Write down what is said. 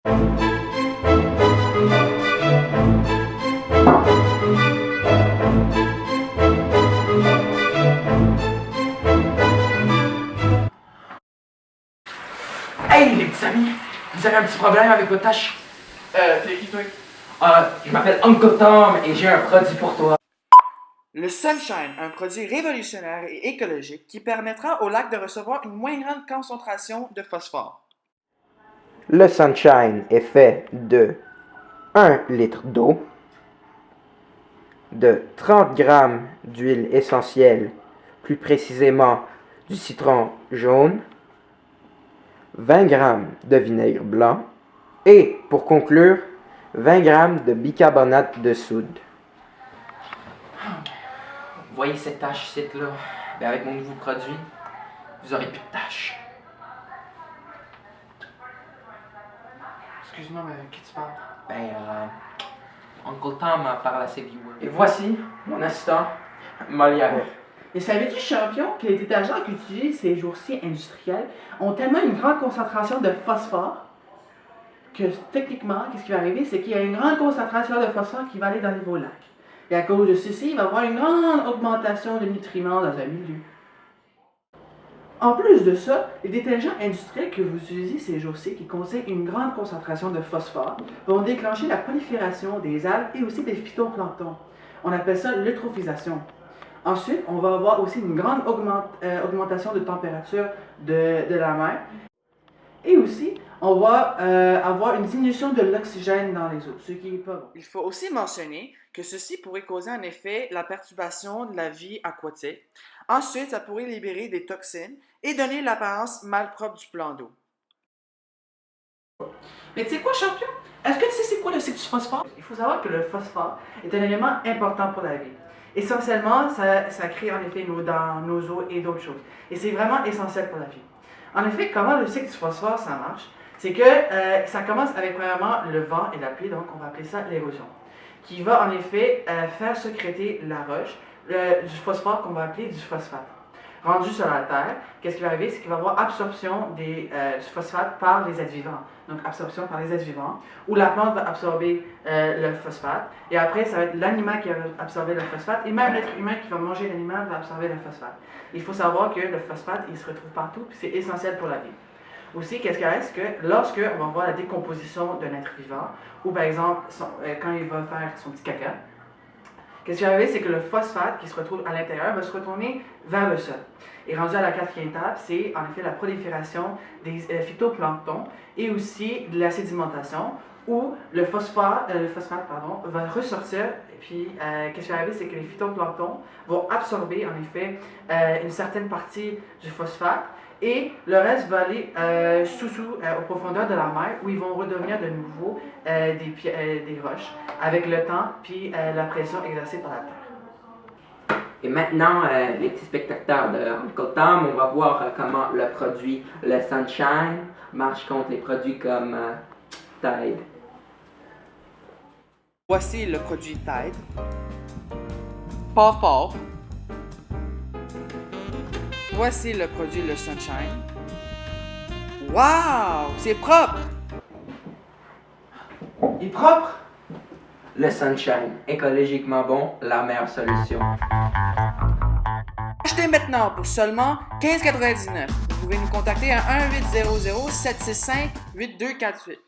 Hey les petits amis, vous avez un petit problème avec votre tâche? T'es qui toi? Je m'appelle Uncle Tom et j'ai un produit pour toi. Le Sunshine, un produit révolutionnaire et écologique qui permettra au lac de recevoir une moins grande concentration de phosphore. Le Sunshine est fait de 1 litre d'eau, de 30 g d'huile essentielle, plus précisément du citron jaune, 20 g de vinaigre blanc et, pour conclure, 20 g de bicarbonate de soude. Vous voyez cette tache ici là? Ben avec mon nouveau produit, vous aurez plus de taches. Excuse-moi, mais qui tu parles? Uncle Tom parle à ses viewers. Et voici mon assistant, Molière. Et savais-tu, champion, que les détergents qu'utilisent ces jours-ci industriels ont tellement une grande concentration de phosphore que techniquement, qu'est-ce qui va arriver, c'est qu'il y a une grande concentration de phosphore qui va aller dans les vos lacs. Et à cause de ceci, il va y avoir une grande augmentation de nutriments dans un milieu. En plus de ça, les détergents industriels que vous utilisez ces jours-ci, qui contiennent une grande concentration de phosphore, vont déclencher la prolifération des algues et aussi des phytoplanctons. On appelle ça l'eutrophisation. Ensuite, on va avoir aussi une grande augmentation de température de la mer. Et aussi, on va avoir une diminution de l'oxygène dans les eaux, ce qui n'est pas bon. Il faut aussi mentionner que ceci pourrait causer en effet la perturbation de la vie aquatique. Ensuite, ça pourrait libérer des toxines et donner l'apparence malpropre du plan d'eau. Mais tu sais quoi, champion? Est-ce que tu sais c'est quoi le cycle du phosphore? Il faut savoir que le phosphore est un élément important pour la vie. Essentiellement, ça crée en effet nos dents, nos os et d'autres choses. Et c'est vraiment essentiel pour la vie. En effet, comment le cycle du phosphore ça marche? C'est que ça commence avec premièrement le vent et la pluie, donc on va appeler ça l'érosion, qui va en effet faire sécréter la roche du phosphore qu'on va appeler du phosphate. Rendu sur la terre, qu'est-ce qui va arriver? C'est qu'il va y avoir absorption du phosphate par les êtres vivants. Donc absorption par les êtres vivants, où la plante va absorber le phosphate, et après ça va être l'animal qui va absorber le phosphate, et même l'être humain qui va manger l'animal va absorber le phosphate. Il faut savoir que le phosphate, il se retrouve partout, puis c'est essentiel pour la vie. Aussi, qu'est-ce qu'il y a, c'est que lorsque on va voir la décomposition d'un être vivant, ou par exemple, quand il va faire son petit caca, qu'est-ce qui va arriver, c'est que le phosphate qui se retrouve à l'intérieur va se retourner vers le sol. Et rendu à la quatrième étape, c'est en effet la prolifération des phytoplanctons et aussi de la sédimentation, où le phosphate va ressortir. Et puis, qu'est-ce qui va arriver, c'est que les phytoplanctons vont absorber en effet une certaine partie du phosphate, et le reste va aller aux profondeurs de la mer, où ils vont redevenir de nouveau des roches avec le temps puis la pression exercée par la terre. Et maintenant, les petits spectateurs de Uncle Tom, on va voir comment le produit le Sunshine marche contre les produits comme Tide. Voici le produit Tide. Pas fort. Voici le produit le Sunshine. Wow! C'est propre! Il est propre! Le Sunshine, écologiquement bon, la meilleure solution. Achetez maintenant pour seulement 15,99 $. Vous pouvez nous contacter à 1-800-765-8248.